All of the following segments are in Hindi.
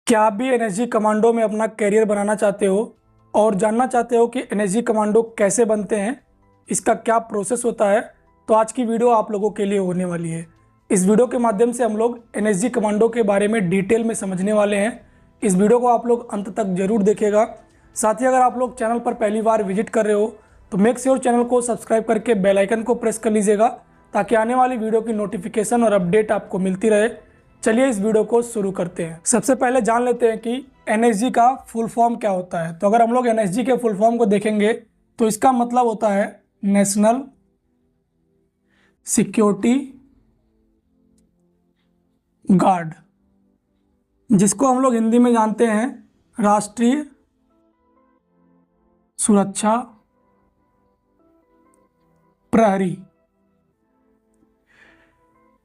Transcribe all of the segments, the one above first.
क्या आप भी एनएसजी कमांडो में अपना करियर बनाना चाहते हो और जानना चाहते हो कि एनएसजी कमांडो कैसे बनते हैं, इसका क्या प्रोसेस होता है? तो आज की वीडियो आप लोगों के लिए होने वाली है। इस वीडियो के माध्यम से हम लोग एनएसजी कमांडो के बारे में डिटेल में समझने वाले हैं। इस वीडियो को आप लोग अंत तक जरूर देखिएगा। साथ ही अगर आप लोग चैनल पर पहली बार विजिट कर रहे हो तो मेक श्योर चैनल को सब्सक्राइब करके बेल आइकन को प्रेस कर लीजिएगा ताकि आने वाली वीडियो की नोटिफिकेशन और अपडेट आपको मिलती रहे। चलिए इस वीडियो को शुरू करते हैं। सबसे पहले जान लेते हैं कि एनएसजी का फुल फॉर्म क्या होता है। तो अगर हम लोग एनएसजी के फुल फॉर्म को देखेंगे तो इसका मतलब होता है नेशनल सिक्योरिटी गार्ड, जिसको हम लोग हिंदी में जानते हैं राष्ट्रीय सुरक्षा प्रहरी।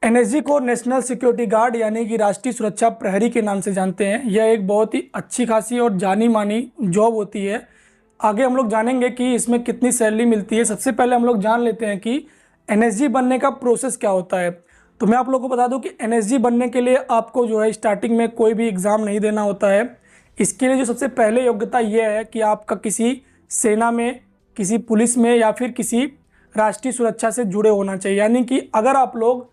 एनएसजी को नेशनल सिक्योरिटी गार्ड यानी कि राष्ट्रीय सुरक्षा प्रहरी के नाम से जानते हैं। यह एक बहुत ही अच्छी खासी और जानी मानी जॉब होती है। आगे हम लोग जानेंगे कि इसमें कितनी सैलरी मिलती है। सबसे पहले हम लोग जान लेते हैं कि एनएसजी बनने का प्रोसेस क्या होता है। तो मैं आप लोगों को बता दूं कि एनएसजी बनने के लिए आपको जो है स्टार्टिंग में कोई भी एग्ज़ाम नहीं देना होता है। इसके लिए जो सबसे पहले योग्यता यह है कि आपका किसी सेना में, किसी पुलिस में या फिर किसी राष्ट्रीय सुरक्षा से जुड़े होना चाहिए। यानी कि अगर आप लोग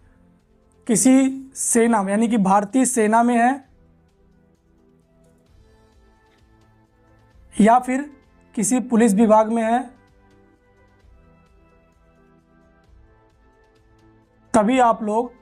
किसी सेना में यानी कि भारतीय सेना में है या फिर किसी पुलिस विभाग में है, तभी आप लोग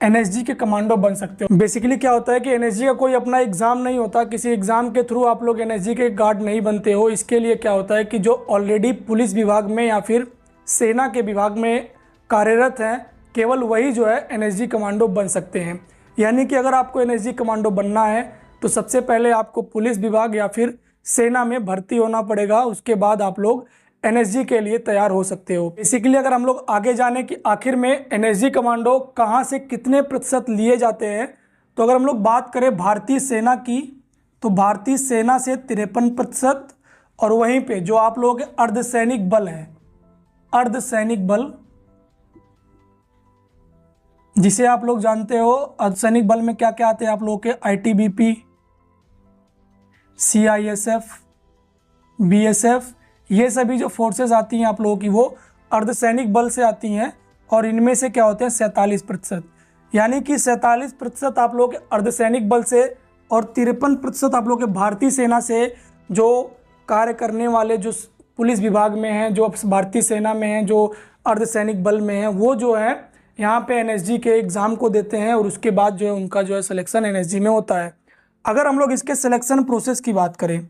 एनएसजी के कमांडो बन सकते हो। बेसिकली क्या होता है कि एनएसजी का कोई अपना एग्ज़ाम नहीं होता। किसी एग्ज़ाम के थ्रू आप लोग एनएसजी के गार्ड नहीं बनते हो। इसके लिए क्या होता है कि जो ऑलरेडी पुलिस विभाग में या फिर सेना के विभाग में कार्यरत हैं, केवल वही जो है एनएसजी कमांडो बन सकते हैं। यानी कि अगर आपको एनएसजी कमांडो बनना है तो सबसे पहले आपको पुलिस विभाग या फिर सेना में भर्ती होना पड़ेगा। उसके बाद आप लोग एनएसजी के लिए तैयार हो सकते हो। बेसिकली अगर हम लोग आगे जाने कि आखिर में एनएसजी कमांडो कहाँ से कितने प्रतिशत लिए जाते हैं, तो अगर हम लोग बात करें भारतीय सेना की तो भारतीय सेना से 53%, और वहीं पर जो आप लोगों के अर्धसैनिक बल हैं, अर्धसैनिक बल जिसे आप लोग जानते हो, अर्धसैनिक बल में क्या क्या आते हैं आप लोगों के, आईटीबीपी, सीआईएसएफ, बीएसएफ, ये सभी जो फोर्सेस आती हैं आप लोगों की वो अर्धसैनिक बल से आती हैं। और इनमें से क्या होते हैं 47%, यानी कि 47% आप लोगों के अर्धसैनिक बल से और 53% आप लोगों के भारतीय सेना से जो कार्य करने वाले जो पुलिस विभाग में हैं, जो भारतीय सेना में हैं, जो अर्धसैनिक बल में हैं, वो जो है यहाँ पे एनएसजी के एग्ज़ाम को देते हैं और उसके बाद जो है उनका जो है सिलेक्शन एनएसजी में होता है। अगर हम लोग इसके सिलेक्शन प्रोसेस की बात करें,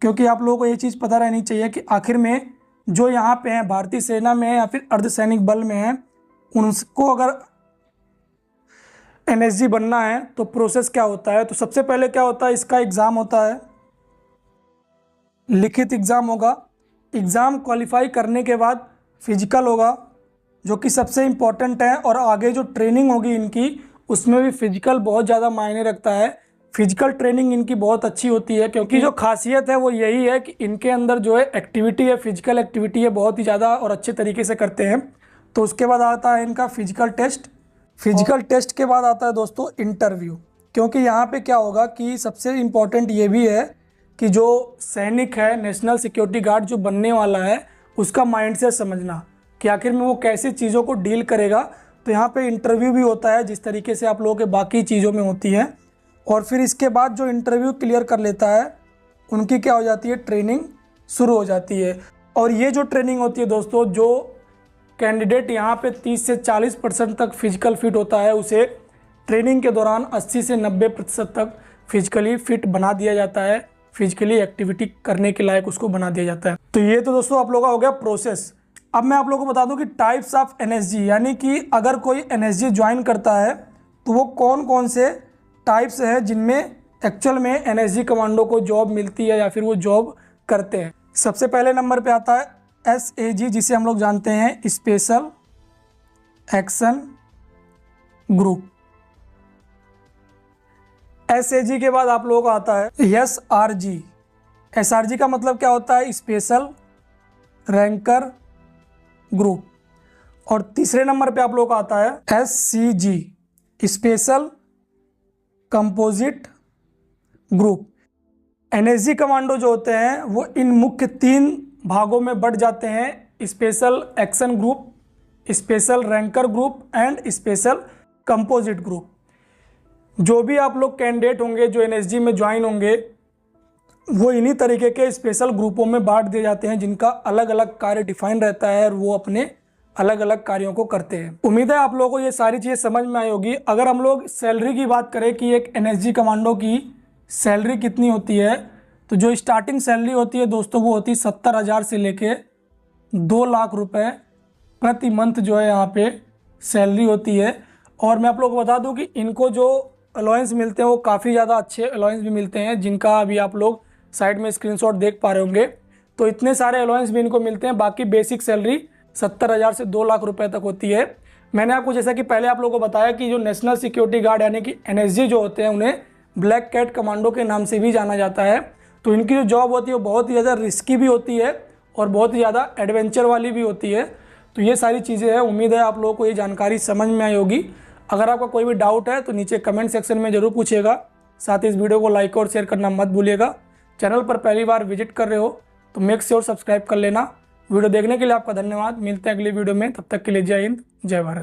क्योंकि आप लोगों को ये चीज़ पता रहनी चाहिए कि आखिर में जो यहाँ पे हैं भारतीय सेना में या फिर अर्धसैनिक बल में हैं, उनको अगर एनएसजी बनना है तो प्रोसेस क्या होता है। तो सबसे पहले क्या होता है, इसका एग्ज़ाम होता है, लिखित एग्ज़ाम होगा। एग्ज़ाम क्वालिफाई करने के बाद फिजिकल होगा जो कि सबसे इम्पॉर्टेंट है, और आगे जो ट्रेनिंग होगी इनकी उसमें भी फिजिकल बहुत ज़्यादा मायने रखता है। फिजिकल ट्रेनिंग इनकी बहुत अच्छी होती है क्योंकि जो खासियत है वो यही है कि इनके अंदर जो है एक्टिविटी है, फिजिकल एक्टिविटी है, बहुत ही ज़्यादा और अच्छे तरीके से करते हैं। तो उसके बाद आता है इनका फिजिकल टेस्ट। फिजिकल टेस्ट के बाद आता है दोस्तों इंटरव्यू। क्योंकि यहाँ पे क्या होगा कि सबसे इम्पॉर्टेंट ये भी है कि जो सैनिक है, नेशनल सिक्योरिटी गार्ड जो बनने वाला है, उसका माइंडसेट समझना कि आखिर में वो कैसी चीज़ों को डील करेगा। तो यहाँ पे इंटरव्यू भी होता है जिस तरीके से आप लोगों के बाकी चीज़ों में होती है। और फिर इसके बाद जो इंटरव्यू क्लियर कर लेता है उनकी क्या हो जाती है, ट्रेनिंग शुरू हो जाती है। और ये जो ट्रेनिंग होती है दोस्तों, जो कैंडिडेट यहाँ पे 30 से 40% तक फिजिकल फिट होता है, उसे ट्रेनिंग के दौरान 80 से 90% तक फिजिकली फिट बना दिया जाता है। फिजिकली एक्टिविटी करने के लायक उसको बना दिया जाता है। तो ये तो दोस्तों आप लोगों का हो गया प्रोसेस। अब मैं आप लोगों को बता दूं कि टाइप्स ऑफ एनएसजी, यानी कि अगर कोई एनएसजी ज्वाइन करता है तो वो कौन कौन से टाइप्स हैं जिनमें एक्चुअल में एनएसजी कमांडो को जॉब मिलती है या फिर वो जॉब करते हैं। सबसे पहले नंबर पे आता है एसएजी, जिसे हम लोग जानते हैं स्पेशल एक्शन ग्रुप। एसएजी के बाद आप लोगों को आता है एसआरजी। एसआरजी का मतलब क्या होता है, स्पेशल रैंकर ग्रुप। और तीसरे नंबर पे आप लोगों का आता है SCG, special composite group. NSG commando जो होते हैं वो इन मुख्य 3 भागों में बढ़ जाते हैं: special action group, special ranker group and special composite group. जो भी आप लोग कैंडिडेट होंगे जो एनएसजी में ज्वाइन होंगे वो इन्हीं तरीके के स्पेशल ग्रुपों में बांट दिए जाते हैं जिनका अलग अलग कार्य डिफाइन रहता है और वो अपने अलग अलग कार्यों को करते हैं। उम्मीद है आप लोगों को ये सारी चीज़ें समझ में आई होगी। अगर हम लोग सैलरी की बात करें कि एक एनएसजी कमांडो की सैलरी कितनी होती है, तो जो स्टार्टिंग सैलरी होती है दोस्तों वो होती है 70,000 से लेके 2 लाख रुपए प्रति मंथ जो है यहाँ पे सैलरी होती है। और मैं आप लोगों को बता दूं कि इनको जो अलाउंस मिलते हैं वो काफ़ी ज़्यादा अच्छे अलाउंस भी मिलते हैं, जिनका अभी आप लोग साइड में स्क्रीनशॉट देख पा रहे होंगे। तो इतने सारे अलाउंस भी इनको मिलते हैं। बाकी बेसिक सैलरी 70,000 से 2 लाख रुपए तक होती है। मैंने आपको जैसा कि पहले आप लोगों को बताया कि जो नेशनल सिक्योरिटी गार्ड यानी कि एनएसजी जो होते हैं उन्हें ब्लैक कैट कमांडो के नाम से भी जाना जाता है। तो इनकी जो जॉब होती है वो बहुत ही ज़्यादा रिस्की भी होती है और बहुत ही ज़्यादा एडवेंचर वाली भी होती है। तो ये सारी चीज़ें हैं। उम्मीद है आप लोगों को ये जानकारी समझ में आई होगी। अगर आपका कोई भी डाउट है तो नीचे कमेंट सेक्शन में ज़रूर पूछिएगा। साथ ही इस वीडियो को लाइक और शेयर करना मत भूलिएगा। चैनल पर पहली बार विजिट कर रहे हो तो मेक श्योर सब्सक्राइब कर लेना। वीडियो देखने के लिए आपका धन्यवाद। मिलते हैं अगली वीडियो में, तब तक के लिए जय हिंद, जय भारत।